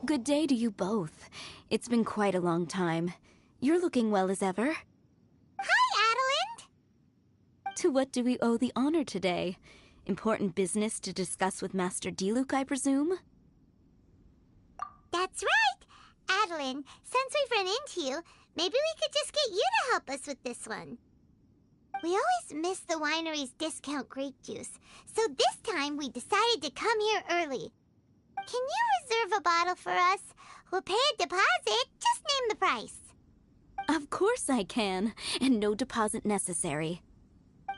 Good day to you both. It's been quite a long time. You're looking well as ever. Hi, Adelind! To what do we owe the honor today? Important business to discuss with Master Diluc, I presume? That's right! Adelind, since we've run into you, maybe we could just get you to help us with this one. We always miss the winery's discount grape juice, so this time we decided to come here early. Can you reserve a bottle for us? We'll pay a deposit, just name the price. Of course I can, and no deposit necessary.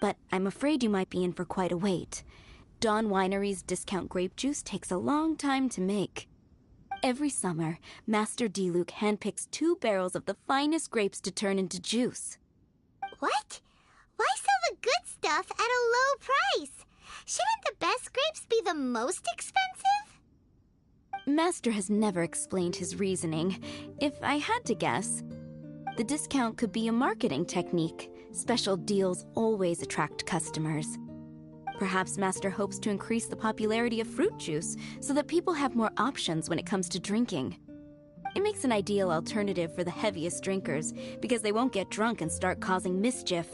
But I'm afraid you might be in for quite a wait. Dawn Winery's discount grape juice takes a long time to make. Every summer, Master Diluc handpicks 2 barrels of the finest grapes to turn into juice. What? Why sell the good stuff at a low price? Shouldn't the best grapes be the most expensive? Master has never explained his reasoning. If I had to guess, the discount could be a marketing technique. Special deals always attract customers. Perhaps Master hopes to increase the popularity of fruit juice so that people have more options when it comes to drinking. It makes an ideal alternative for the heaviest drinkers because they won't get drunk and start causing mischief.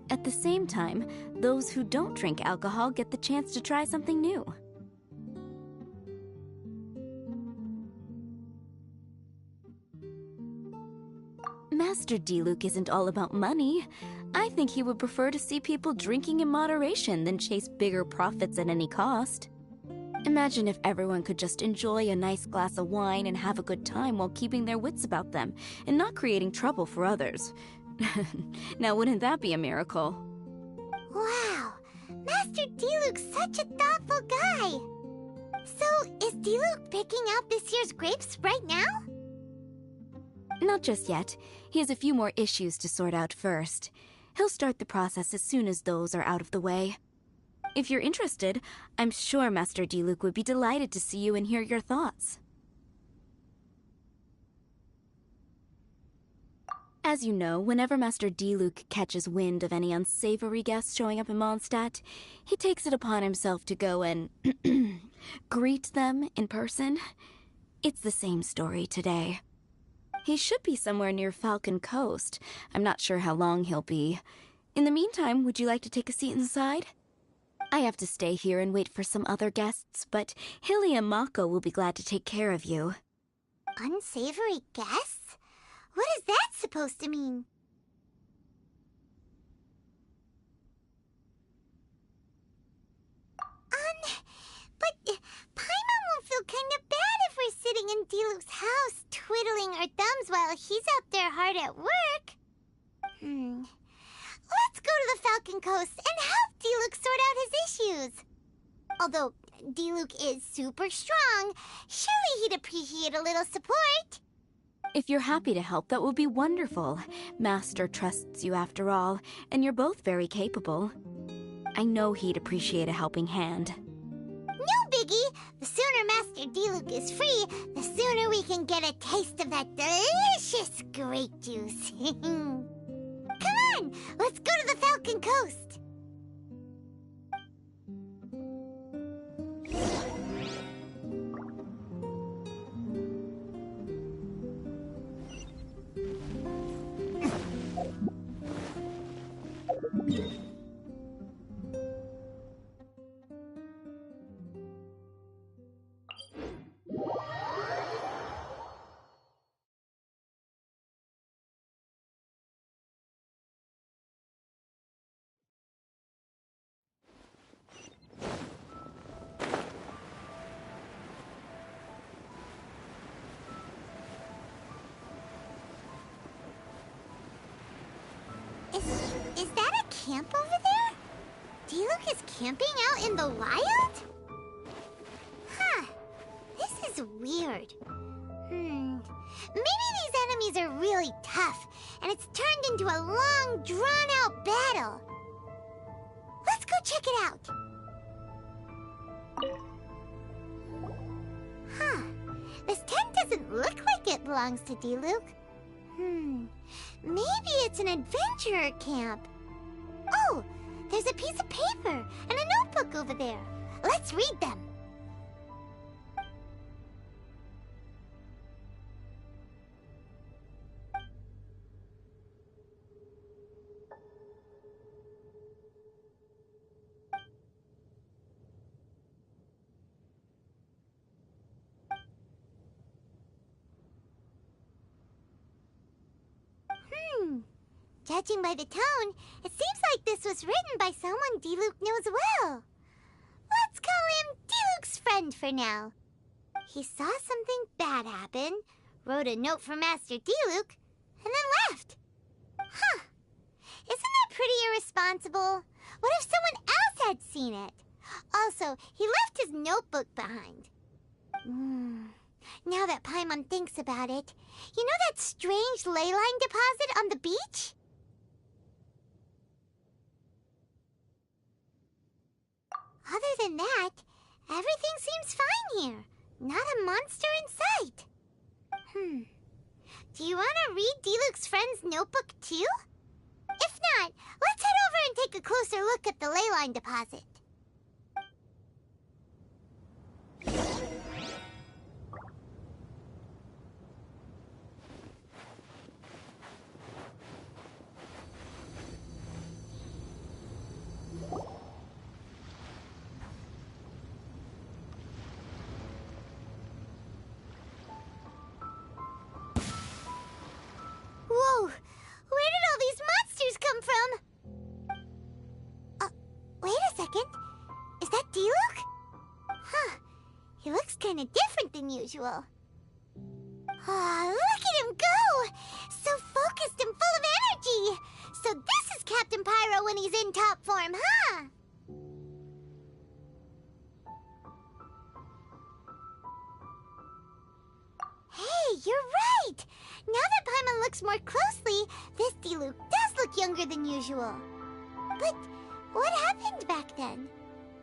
At the same time, those who don't drink alcohol get the chance to try something new. Master Diluc isn't all about money. I think he would prefer to see people drinking in moderation than chase bigger profits at any cost. Imagine if everyone could just enjoy a nice glass of wine and have a good time while keeping their wits about them and not creating trouble for others. Now, wouldn't that be a miracle? Wow, Master Diluc's such a thoughtful guy. So, is Diluc picking out this year's grapes right now? Not just yet. He has a few more issues to sort out first. He'll start the process as soon as those are out of the way. If you're interested, I'm sure Master Diluc would be delighted to see you and hear your thoughts. As you know, whenever Master Diluc catches wind of any unsavory guests showing up in Mondstadt, he takes it upon himself to go and greet them in person. It's the same story today. He should be somewhere near Falcon Coast. I'm not sure how long he'll be. In the meantime, would you like to take a seat inside? I have to stay here and wait for some other guests, but Hilly and Mako will be glad to take care of you. Unsavory guests? What is that supposed to mean? But Paimon will feel kind of bad if we're sitting in Diluc's house, twiddling our thumbs while he's out there hard at work. Let's go to the Falcon Coast and help Diluc sort out his issues. Although Diluc is super strong, surely he'd appreciate a little support. If you're happy to help, that would be wonderful. Master trusts you after all, and you're both very capable. I know he'd appreciate a helping hand. No biggie! The sooner Master Diluc is free, the sooner we can get a taste of that delicious grape juice. Come on, let's go to the Falcon Coast. Is that a camp over there? Diluc is camping out in the wild? Huh. This is weird. Maybe these enemies are really tough, and it's turned into a long, drawn-out battle. Let's go check it out. Huh. This tent doesn't look like it belongs to Diluc. Maybe it's an adventurer camp. Oh, there's a piece of paper and a notebook over there. Let's read them. Judging by the tone, it seems like this was written by someone Diluc knows well. Let's call him Diluc's friend for now. He saw something bad happen, wrote a note for Master Diluc, and then left. Huh. Isn't that pretty irresponsible? What if someone else had seen it? Also, he left his notebook behind. Now that Paimon thinks about it, you know that strange ley line deposit on the beach? Other than that, everything seems fine here. Not a monster in sight. Do you want to read Diluc's friend's notebook too? If not, let's head over and take a closer look at the ley line deposit. Whoa! Where did all these monsters come from? Wait a second. Is that Diluc? Huh. He looks kinda different than usual. Look at him go! So focused and full of energy! So this is Captain Pyro when he's in top form, huh? Hey, you're right! Now that Paimon looks more closely, this Diluc does look younger than usual. But what happened back then?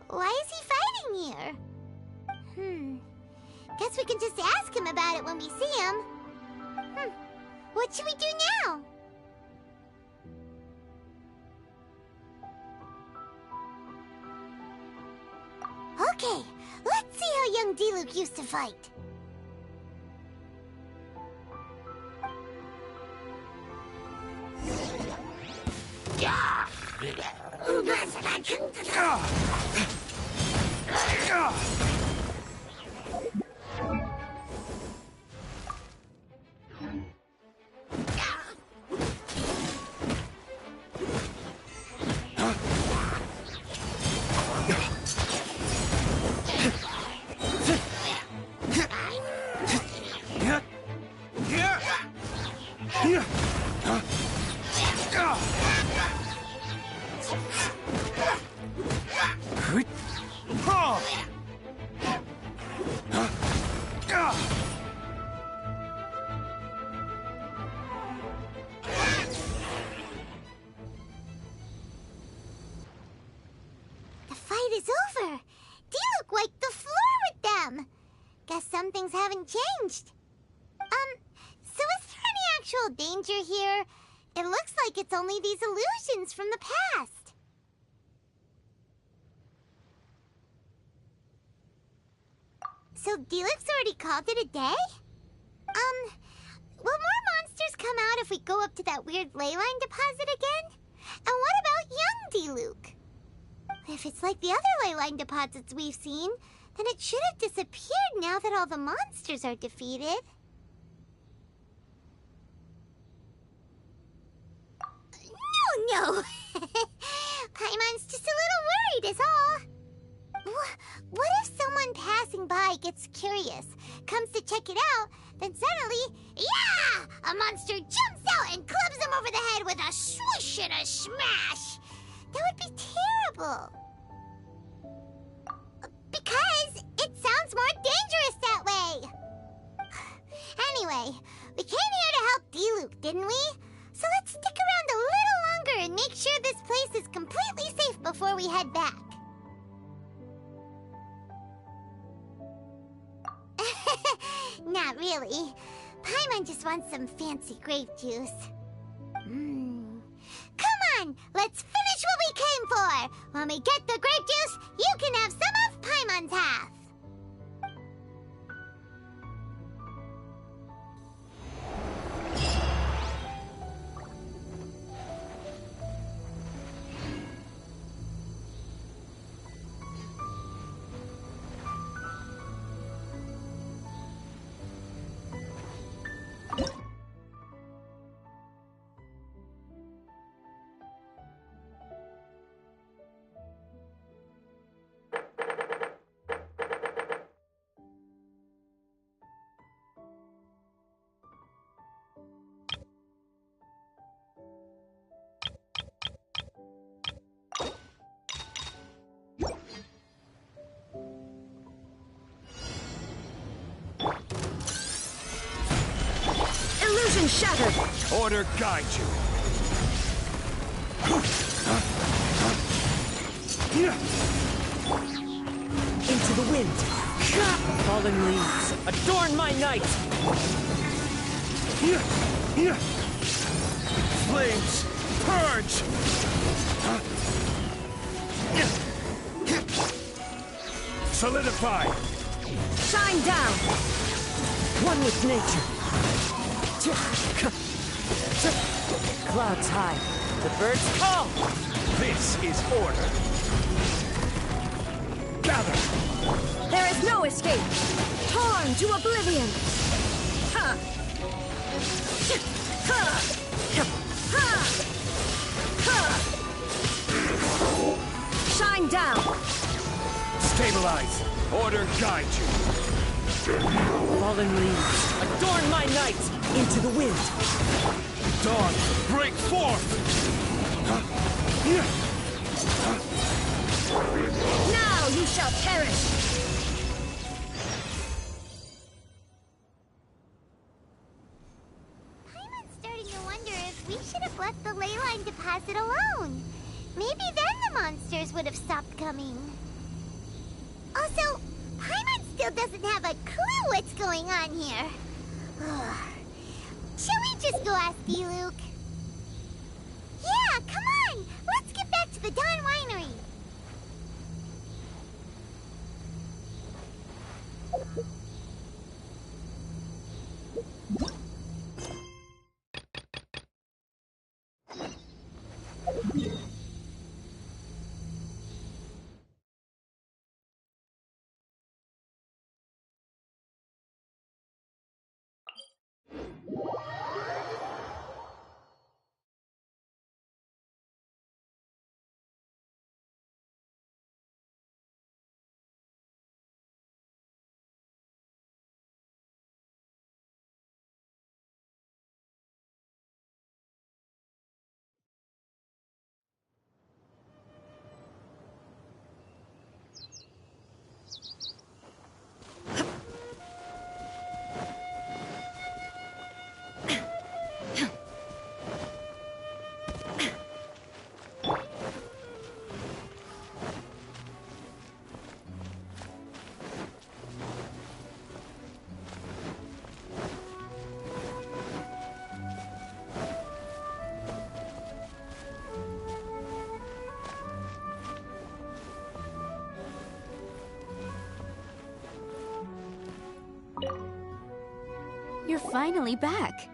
Why is he fighting here? Guess we can just ask him about it when we see him. What should we do now? Okay, let's see how young Diluc used to fight. The fight is over. Diluc wiped the floor with them. Guess some things haven't changed. So is there any actual danger here? It looks like it's only these illusions from the past. So Diluc's already called it a day? Will more monsters come out if we go up to that weird ley line deposit again? And what about young Diluc? If it's like the other ley line deposits we've seen, then it should have disappeared now that all the monsters are defeated. No! Paimon's just a little worried is all. What if someone passing by gets curious, comes to check it out, then suddenly, yeah! A monster jumps out and clubs him over the head with a swoosh and a smash! That would be terrible. Because it sounds more dangerous that way. Anyway, we came here to help Diluc, didn't we? So let's stick around a little longer and make sure this place is completely safe before we head back. Not really. Paimon just wants some fancy grape juice. Come on, let's finish what we came for. When we get the grape juice, you can have some of Paimon's half. shattered! Order guide you. Into the wind! Fallen leaves, adorn my night! Flames, purge! Solidify! Shine down! One with nature! Clouds high, the birds call! This is order. Gather! There is no escape! Torn to oblivion! Ha! Ha! Ha! Ha! Shine down! Stabilize! Order guide you! Fallen leaves, adorn my night! Into the wind! Dawn, break forth! Now you shall perish! Paimon's starting to wonder if we should have left the ley line deposit alone. Maybe then the monsters would have stopped coming. Also, Paimon still doesn't have a clue what's going on here. Shall we just go ask Diluc? Yeah, come on! Let's get back to the Dawn Winery! You're finally back.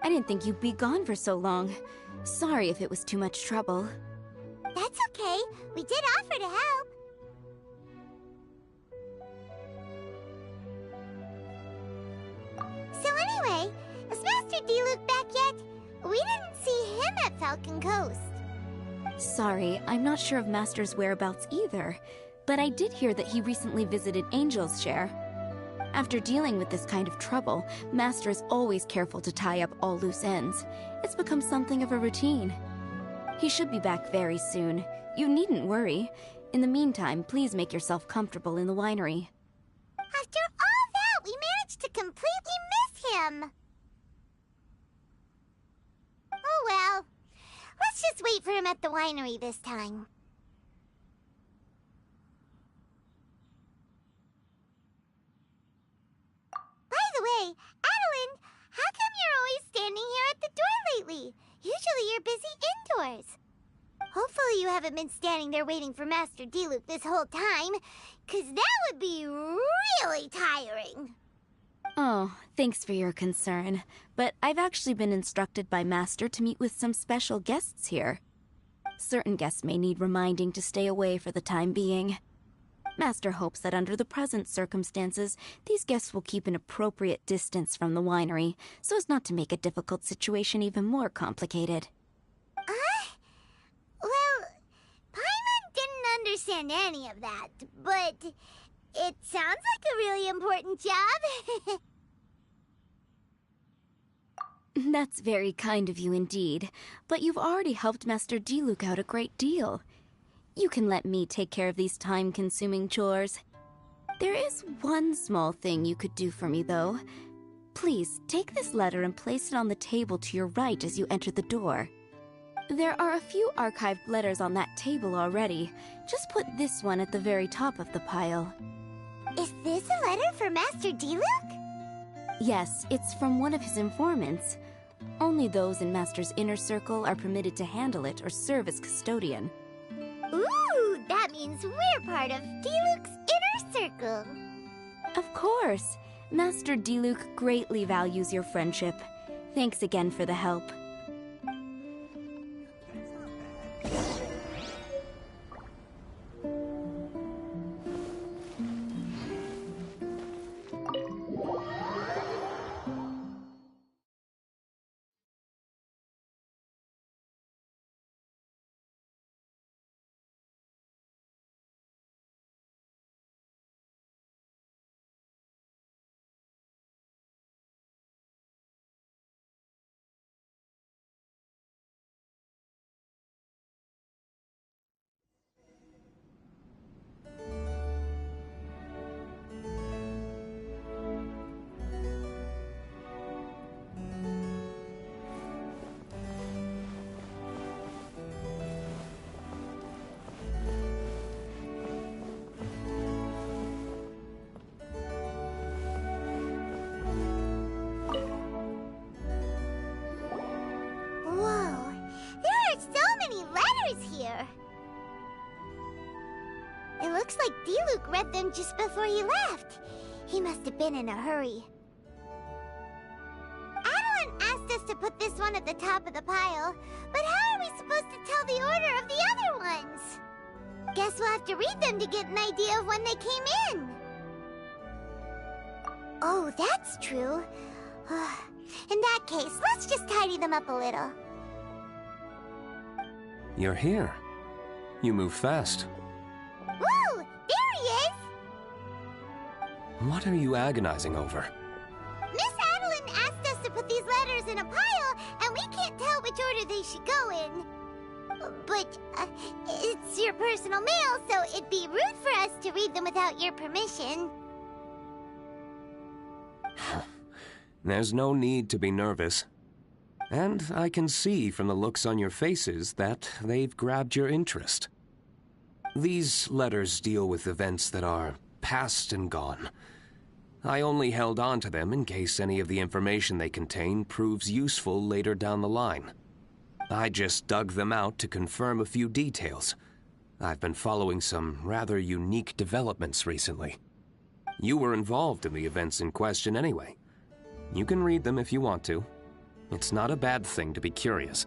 I didn't think you'd be gone for so long. Sorry if it was too much trouble. That's okay. We did offer to help. So anyway, is Master Diluc back yet? We didn't see him at Falcon Coast. Sorry, I'm not sure of Master's whereabouts either, but I did hear that he recently visited Angel's Share. After dealing with this kind of trouble, Master is always careful to tie up all loose ends. It's become something of a routine. He should be back very soon. You needn't worry. In the meantime, please make yourself comfortable in the winery. After all that, we managed to completely miss him. Oh well. Let's just wait for him at the winery this time. By the way, Adeline, how come you're always standing here at the door lately? Usually you're busy indoors. Hopefully you haven't been standing there waiting for Master Diluc this whole time, 'cause that would be really tiring. Oh, thanks for your concern. But I've actually been instructed by Master to meet with some special guests here. Certain guests may need reminding to stay away for the time being. Master hopes that under the present circumstances, these guests will keep an appropriate distance from the winery, so as not to make a difficult situation even more complicated. Well, Paimon didn't understand any of that, but it sounds like a really important job. That's very kind of you indeed, but you've already helped Master Diluc out a great deal. You can let me take care of these time-consuming chores. There is one small thing you could do for me, though. Please, take this letter and place it on the table to your right as you enter the door. There are a few archived letters on that table already. Just put this one at the very top of the pile. Is this a letter for Master Diluc? Yes, it's from one of his informants. Only those in Master's inner circle are permitted to handle it or serve as custodian. Ooh, that means we're part of Diluc's inner circle. Of course. Master Diluc greatly values your friendship. Thanks again for the help. It looks like Diluc read them just before he left. He must have been in a hurry. Adeline asked us to put this one at the top of the pile, but how are we supposed to tell the order of the other ones? Guess we'll have to read them to get an idea of when they came in. Oh, that's true. In that case, let's just tidy them up a little. You're here. You move fast. Woo! There he is! What are you agonizing over? Miss Adeline asked us to put these letters in a pile, and we can't tell which order they should go in. But, it's your personal mail, so it'd be rude for us to read them without your permission. There's no need to be nervous. And I can see from the looks on your faces that they've grabbed your interest. These letters deal with events that are past and gone. I only held on to them in case any of the information they contain proves useful later down the line. I just dug them out to confirm a few details. I've been following some rather unique developments recently. You were involved in the events in question anyway. You can read them if you want to. It's not a bad thing to be curious.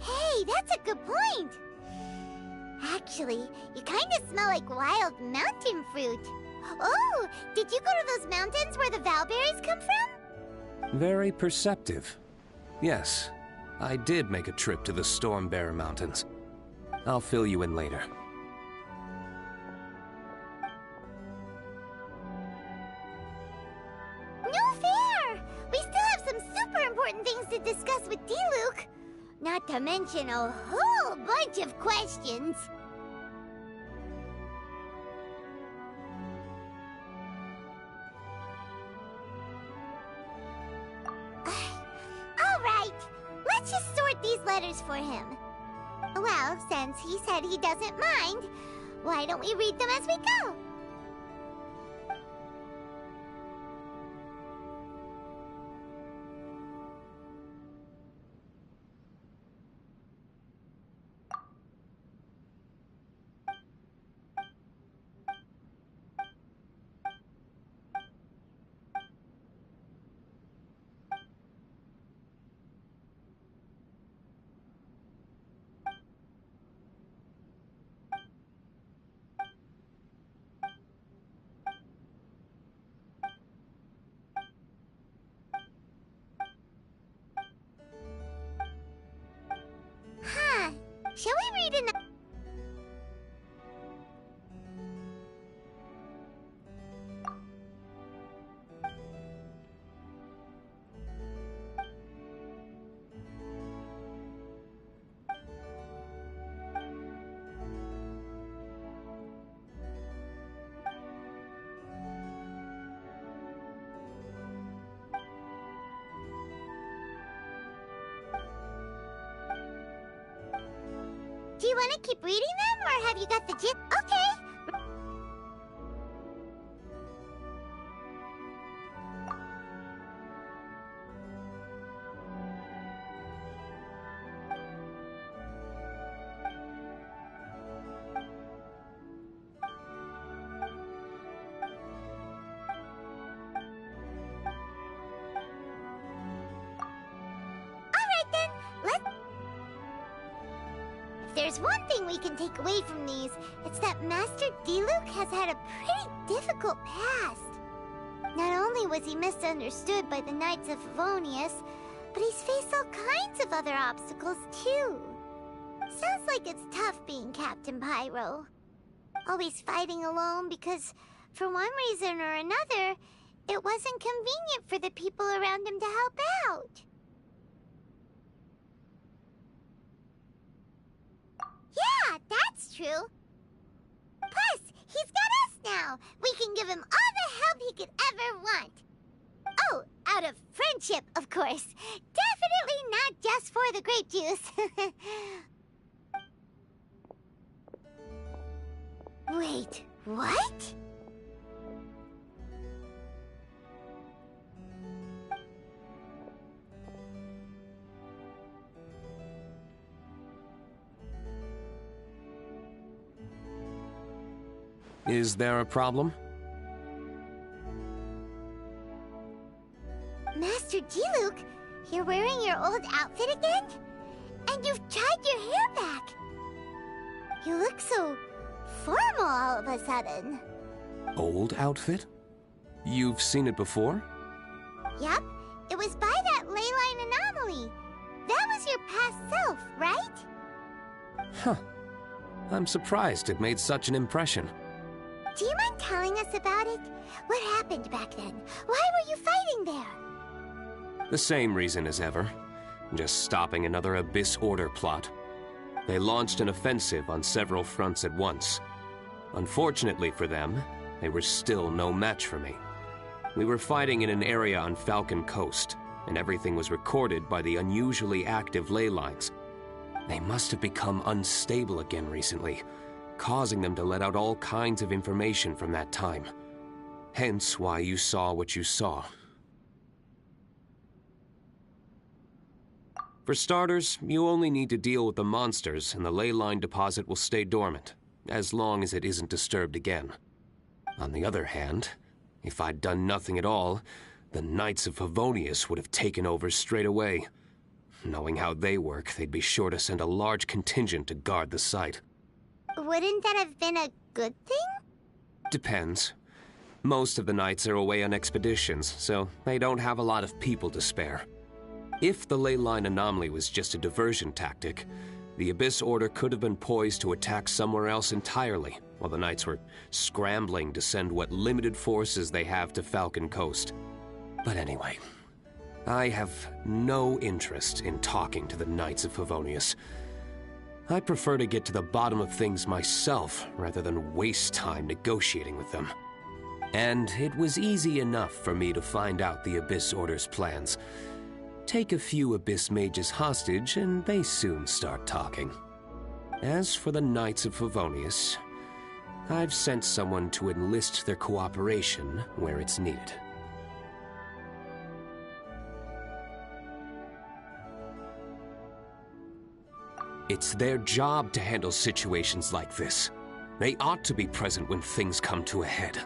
Hey, that's a good point! Actually, you kind of smell like wild mountain fruit. Oh, did you go to those mountains where the valberries come from? Very perceptive. Yes, I did make a trip to the Stormbearer Mountains. I'll fill you in later. No fair! We still have some super important things to discuss with Diluc. Not to mention a whole bunch of questions. Alright, let's just sort these letters for him. Well, since he said he doesn't mind, why don't we read them as we go? Do you want to keep reading them, or have you got the gist? Okay. If there's one thing we can take away from these, it's that Master Diluc has had a pretty difficult past. Not only was he misunderstood by the Knights of Favonius, but he's faced all kinds of other obstacles too. Sounds like it's tough being Captain Pyro. Always fighting alone because, for one reason or another, it wasn't convenient for the people around him to help out. Yeah, that's true. Plus, he's got us now. We can give him all the help he could ever want. Oh, out of friendship, of course. Definitely not just for the grape juice. Wait, what? Is there a problem? Master Diluc, you're wearing your old outfit again? And you've tied your hair back. You look so formal all of a sudden. Old outfit? You've seen it before? Yup, it was by that ley line anomaly. That was your past self, right? Huh. I'm surprised it made such an impression. Do you mind telling us about it? What happened back then? Why were you fighting there? The same reason as ever. Just stopping another Abyss Order plot. They launched an offensive on several fronts at once. Unfortunately for them, they were still no match for me. We were fighting in an area on Falcon Coast, and everything was recorded by the unusually active ley lines. They must have become unstable again recently, causing them to let out all kinds of information from that time. Hence why you saw what you saw. For starters, you only need to deal with the monsters and the ley line deposit will stay dormant, as long as it isn't disturbed again. On the other hand, if I'd done nothing at all, the Knights of Favonius would have taken over straight away. Knowing how they work, they'd be sure to send a large contingent to guard the site. Wouldn't that have been a good thing? Depends. Most of the knights are away on expeditions, so they don't have a lot of people to spare. If the ley line anomaly was just a diversion tactic, the Abyss Order could have been poised to attack somewhere else entirely, while the knights were scrambling to send what limited forces they have to Falcon Coast. But anyway, I have no interest in talking to the Knights of Favonius. I prefer to get to the bottom of things myself, rather than waste time negotiating with them. And it was easy enough for me to find out the Abyss Order's plans. Take a few Abyss Mages hostage, and they soon start talking. As for the Knights of Favonius, I've sent someone to enlist their cooperation where it's needed. It's their job to handle situations like this. They ought to be present when things come to a head.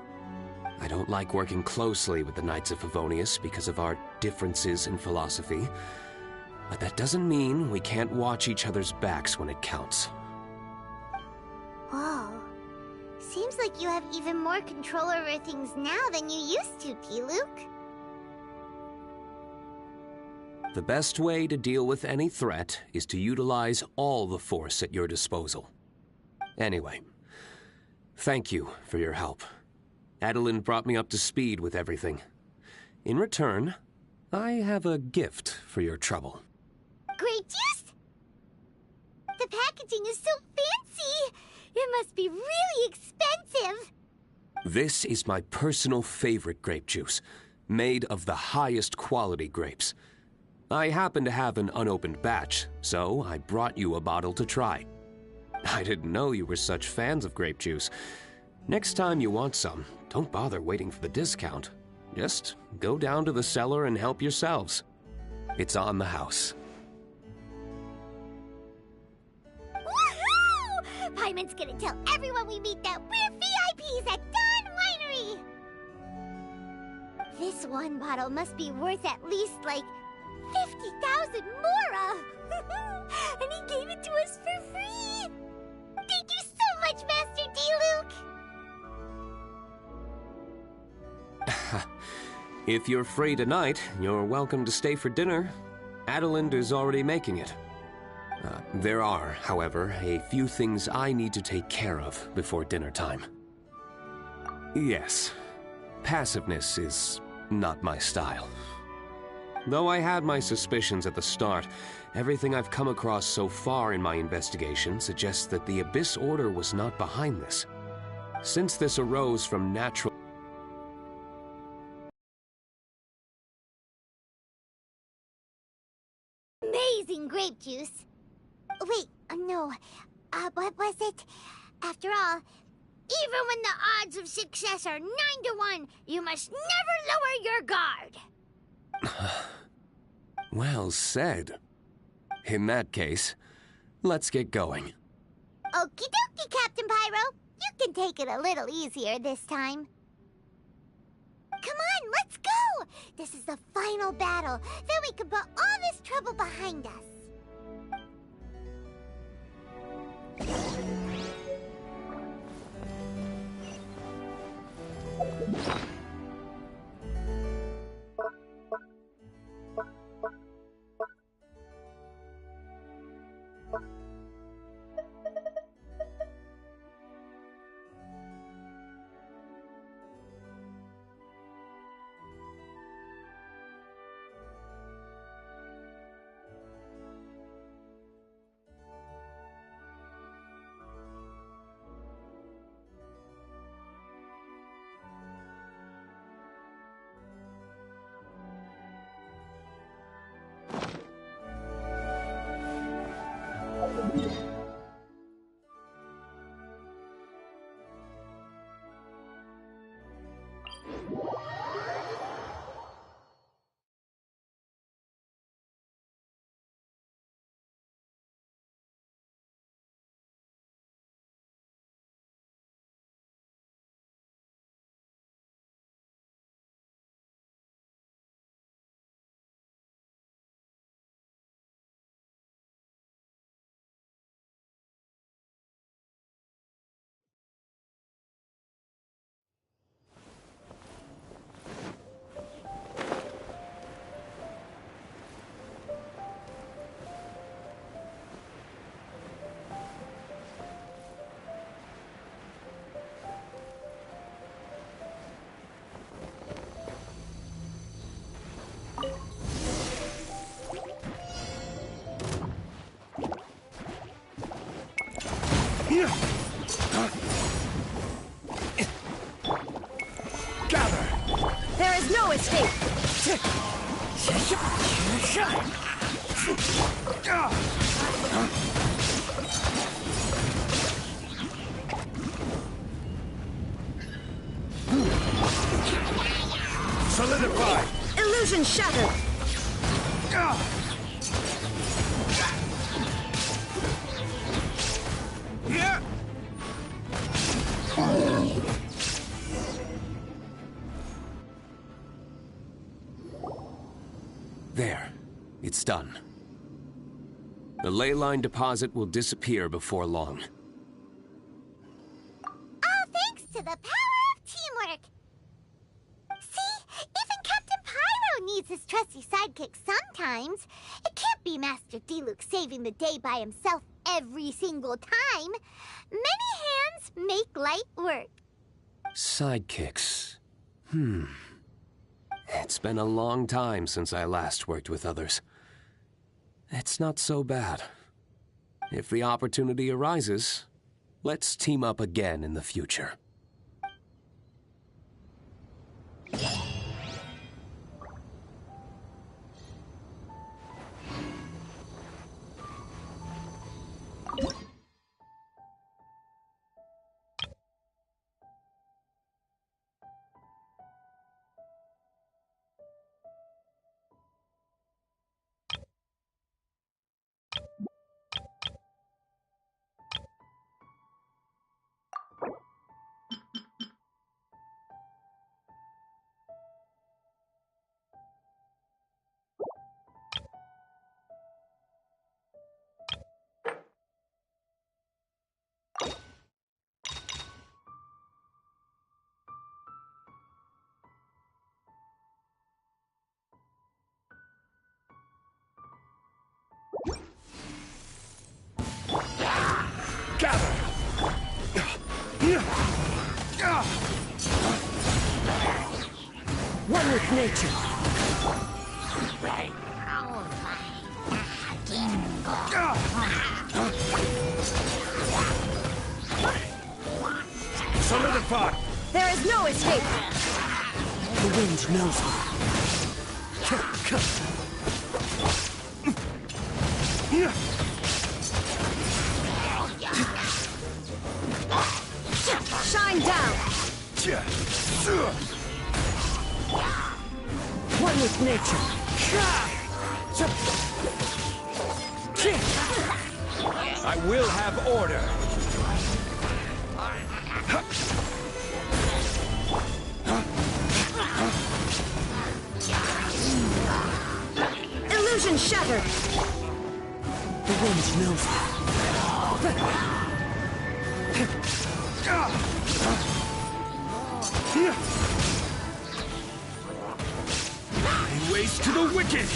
I don't like working closely with the Knights of Favonius because of our differences in philosophy, but that doesn't mean we can't watch each other's backs when it counts. Whoa. Seems like you have even more control over things now than you used to, Diluc. The best way to deal with any threat is to utilize all the force at your disposal. Anyway, thank you for your help. Adeline brought me up to speed with everything. In return, I have a gift for your trouble. Grape juice? The packaging is so fancy! It must be really expensive! This is my personal favorite grape juice, made of the highest quality grapes. I happen to have an unopened batch, so I brought you a bottle to try. I didn't know you were such fans of grape juice. Next time you want some, don't bother waiting for the discount. Just go down to the cellar and help yourselves. It's on the house. Woohoo! Paimon's gonna tell everyone we meet that we're VIPs at Dawn Winery! This one bottle must be worth at least, like, 50,000 mora! And he gave it to us for free! Thank you so much, Master Diluc! If you're free tonight, you're welcome to stay for dinner. Adelind is already making it. There are, however, a few things I need to take care of before dinner time. Yes, passiveness is not my style. Though I had my suspicions at the start, everything I've come across so far in my investigation suggests that the Abyss Order was not behind this. Since this arose from natural... Amazing grape juice! Wait, no. What was it? After all, even when the odds of success are 9 to 1, you must never lower your guard! Well said. In that case, let's get going. Okie dokie, Captain Pyro. You can take it a little easier this time. Come on, let's go! This is the final battle. Then we can put all this trouble behind us. Gather! There is no escape! Solidify! Illusion shattered! Yeah! There. It's done. The ley line deposit will disappear before long. All thanks to the power of teamwork. See? Even Captain Pyro needs his trusty sidekick sometimes. It can't be Master Diluc saving the day by himself every single time. Many hands make light work. Sidekicks. It's been a long time since I last worked with others. It's not so bad. If the opportunity arises, let's team up again in the future. One with nature. Solidify! There is no escape! The wind knows me. Shine down! One with nature. I will have order. Illusion shattered! The wind knows me. Waste to the wicked!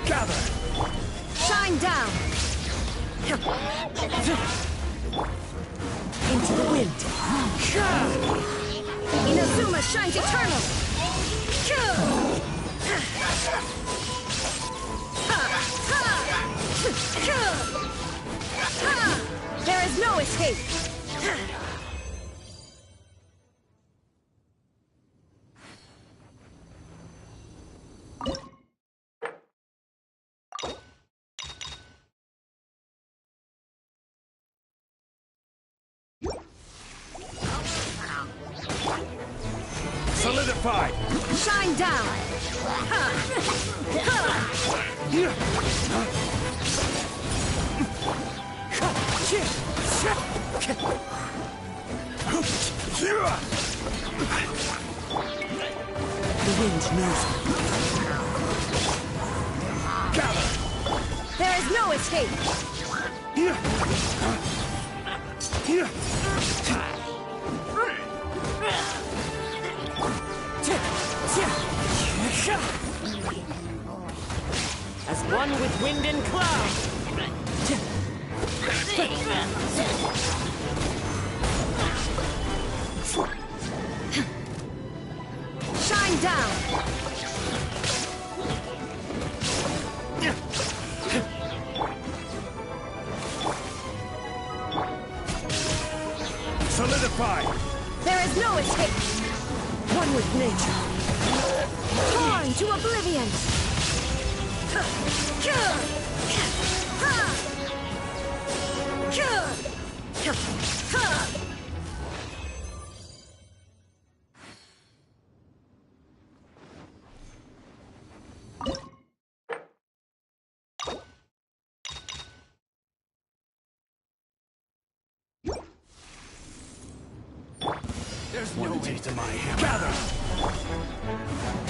Gather! Shine down! Into the wind. Inazuma shines eternal! There is no escape! Solidified! Shine down! The wind knows me. Gather! There is no escape! As one with wind and cloud! Shine down! Solidify! There is no escape! One with nature! Torn to oblivion! There's no end to my hammer. Gather!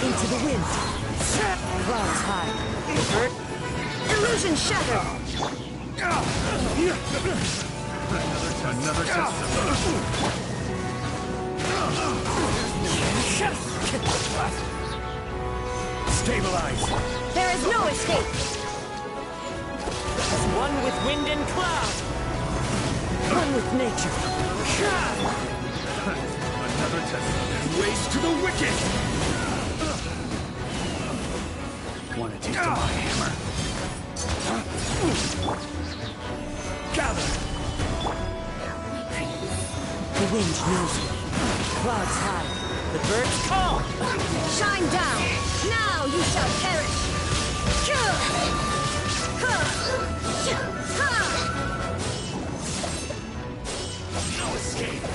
Into the wind! Clouds high! Illusion shattered! Another test. Stabilize! There is no escape! As one with wind and cloud! One with nature! Another test. Waste to the wicked! Want a taste of my hammer? Gather! The wind knows me. Clouds high. The birds call. Shine down. Now you shall perish. No escape.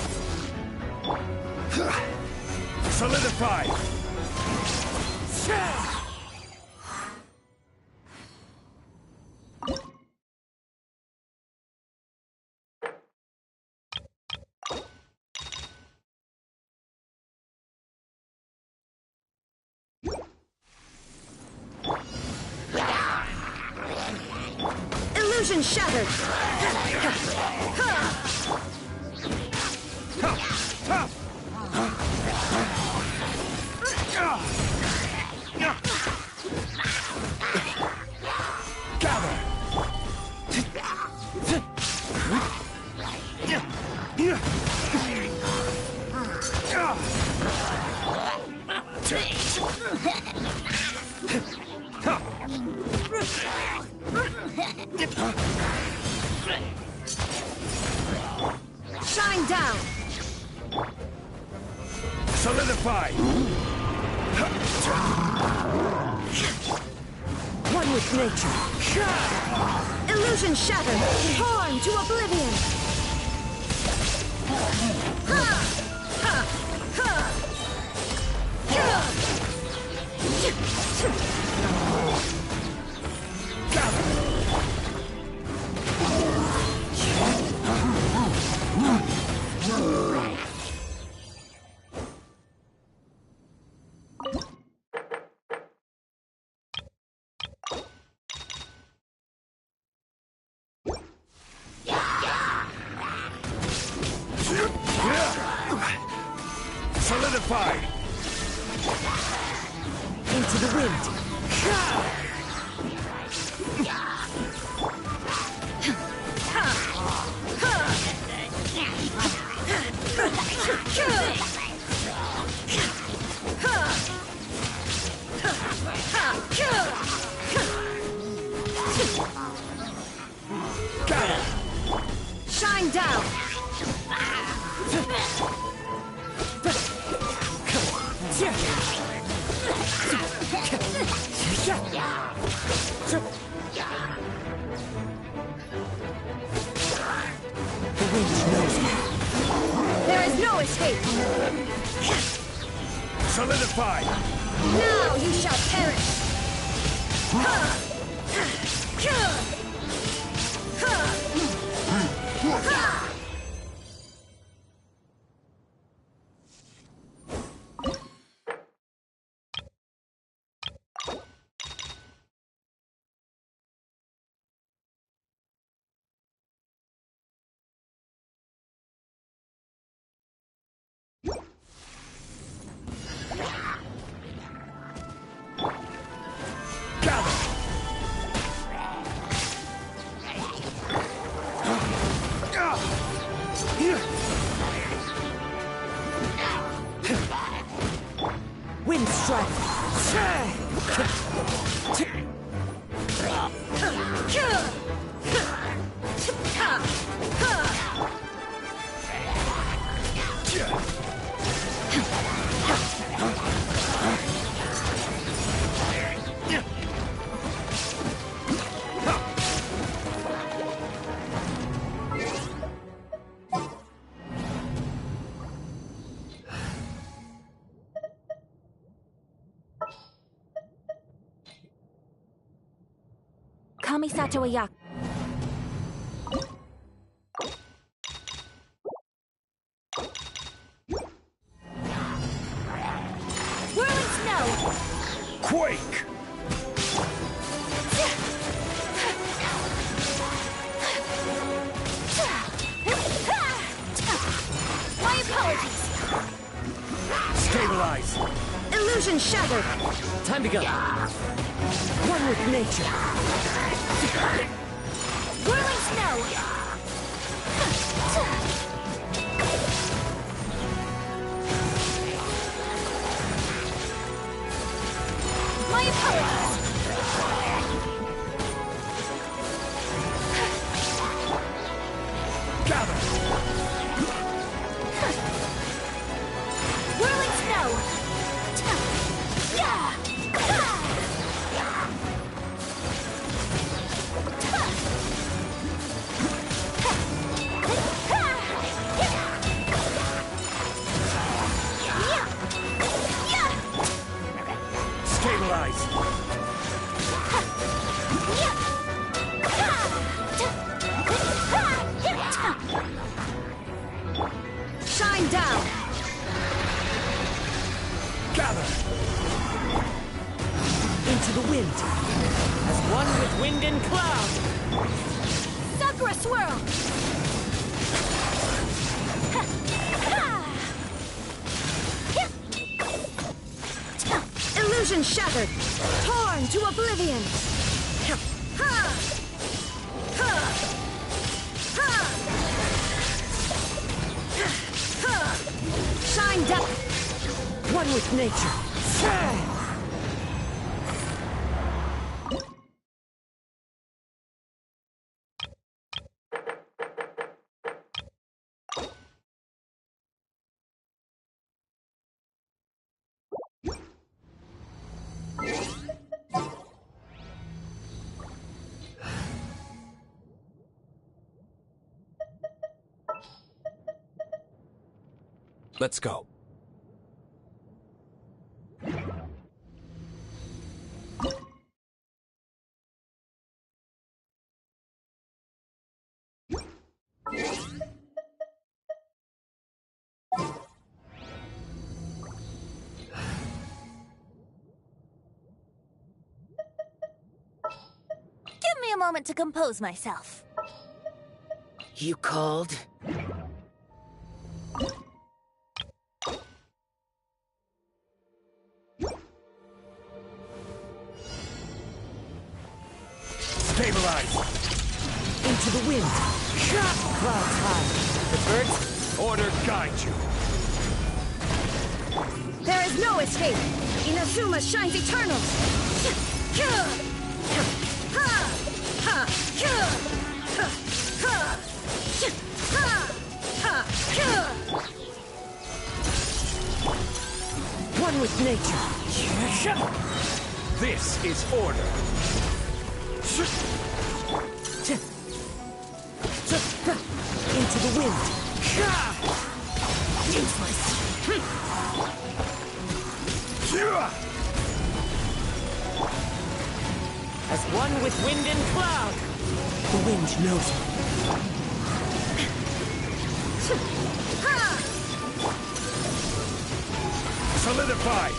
Solidify! Illusion shattered! Shine down! Solidify! One with nature. Illusion shattered! Torn to oblivion! Solidified! Into the wind! Shine down! The wind knows me. There is no escape! Solidify! Now you shall perish! Wind strike! Kamisato wa yak. Whirling snow! Quake! My apologies. Stabilize! Illusion shattered! Time to go! One with nature! Whirling snow. My apologies. Gather! Whirling snow. Yeah. Stabilize! Shine down! Gather! Into the wind! As one with wind and cloud! Sakura swirl. Illusion shattered! Torn to oblivion! Shine down! One with nature! Let's go. Give me a moment to compose myself. You called? Stabilize! Into the wind! Clouds high! The birds... Order guide you! There is no escape! Inazuma shines eternal! One with nature! This is order! Into the wind! Useless! As one with wind and cloud. The wind knows me. Solidify!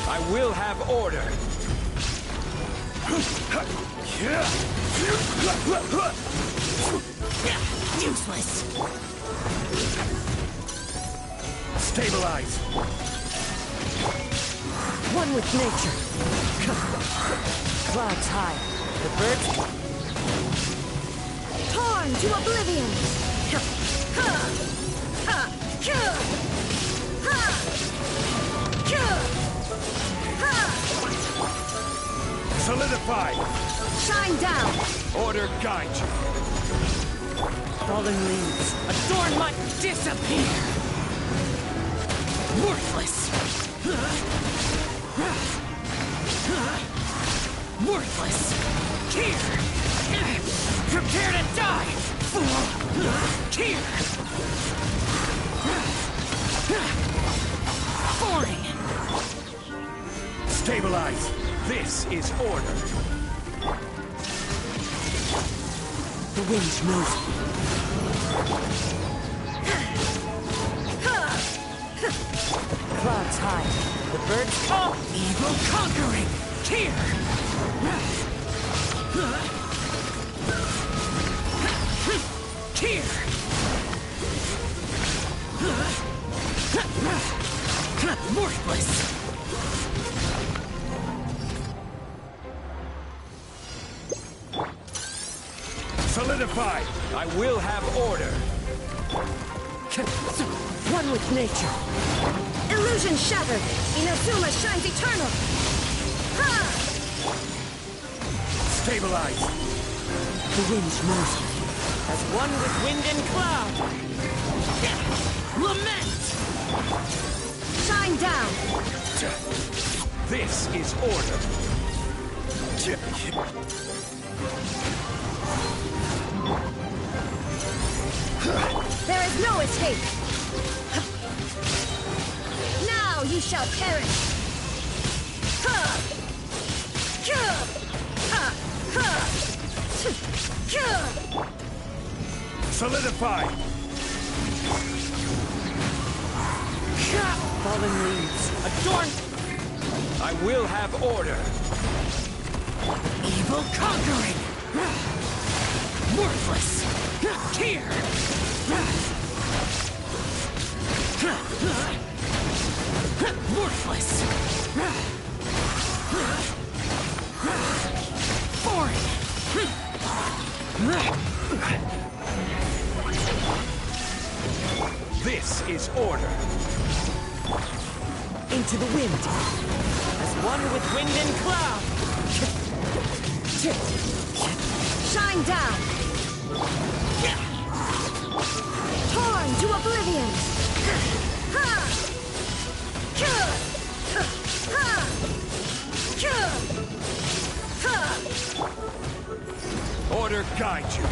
I will have order! Useless! Stabilize! One with nature. Clouds high. The birds... torn to oblivion! Solidify! Shine down! Order guide you! Fallen leaves. Adorn my disappear. Worthless! Worthless! Here. Prepare to die. Here. Boring! Stabilize! This is order! The wind knows me. Clouds high. The birds call. Evil conquering. Here. Here. Worthless! Solidify! I will have order! One with nature. Illusion shattered. Inazuma shines eternal. Stabilize! The wind knows me. As one with wind and cloud. Lament. Shine down. This is order! There is no escape. Now you shall perish. Solidify! Fallen leaves. Adorn. I will have order! Evil conquering. Worthless. Here. Worthless. Boring. This is order! Into the wind. As one with wind and cloud. Shine down. Torn to oblivion. Order guide you!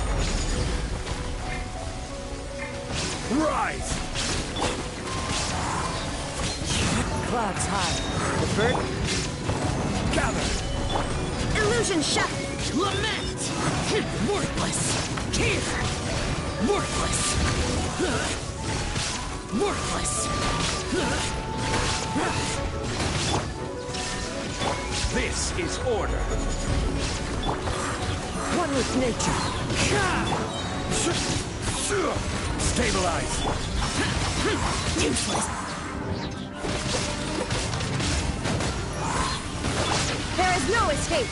Rise! Clouds high. The bird... Gather! Illusion shot! Lament! Worthless! Tear! Worthless! Worthless! This is order. One with nature. Stabilize. Useless! There is no escape!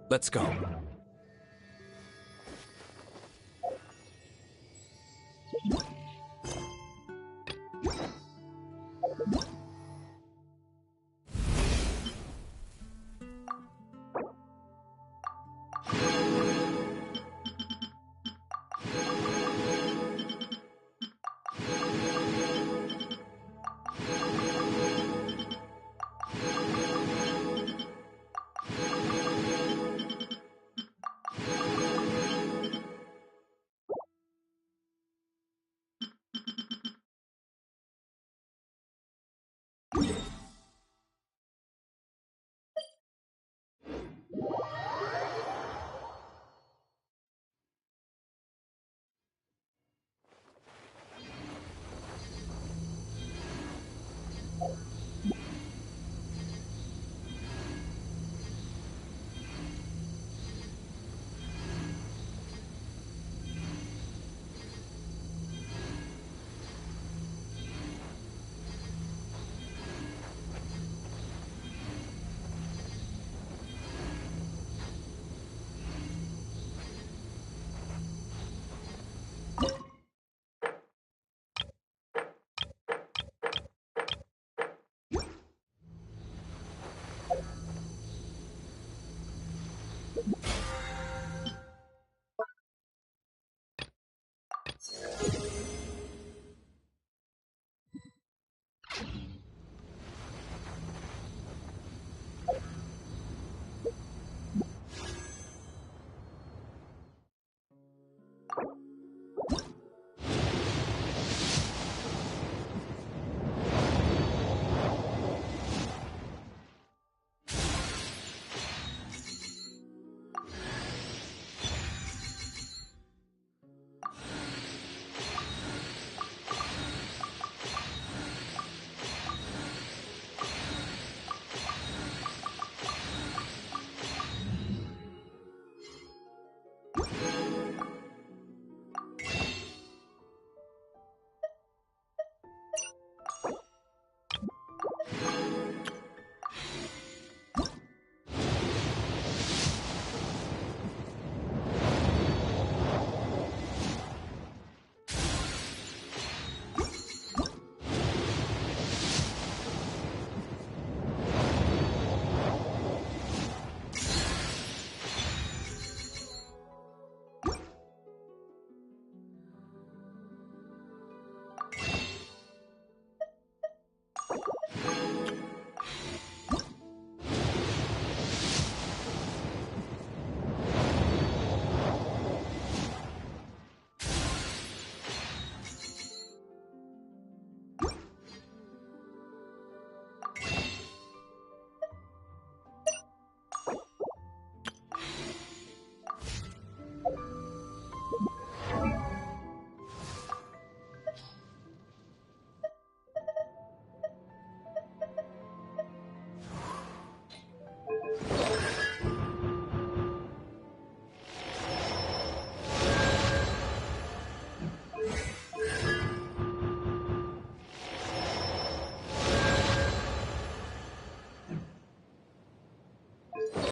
Let's go.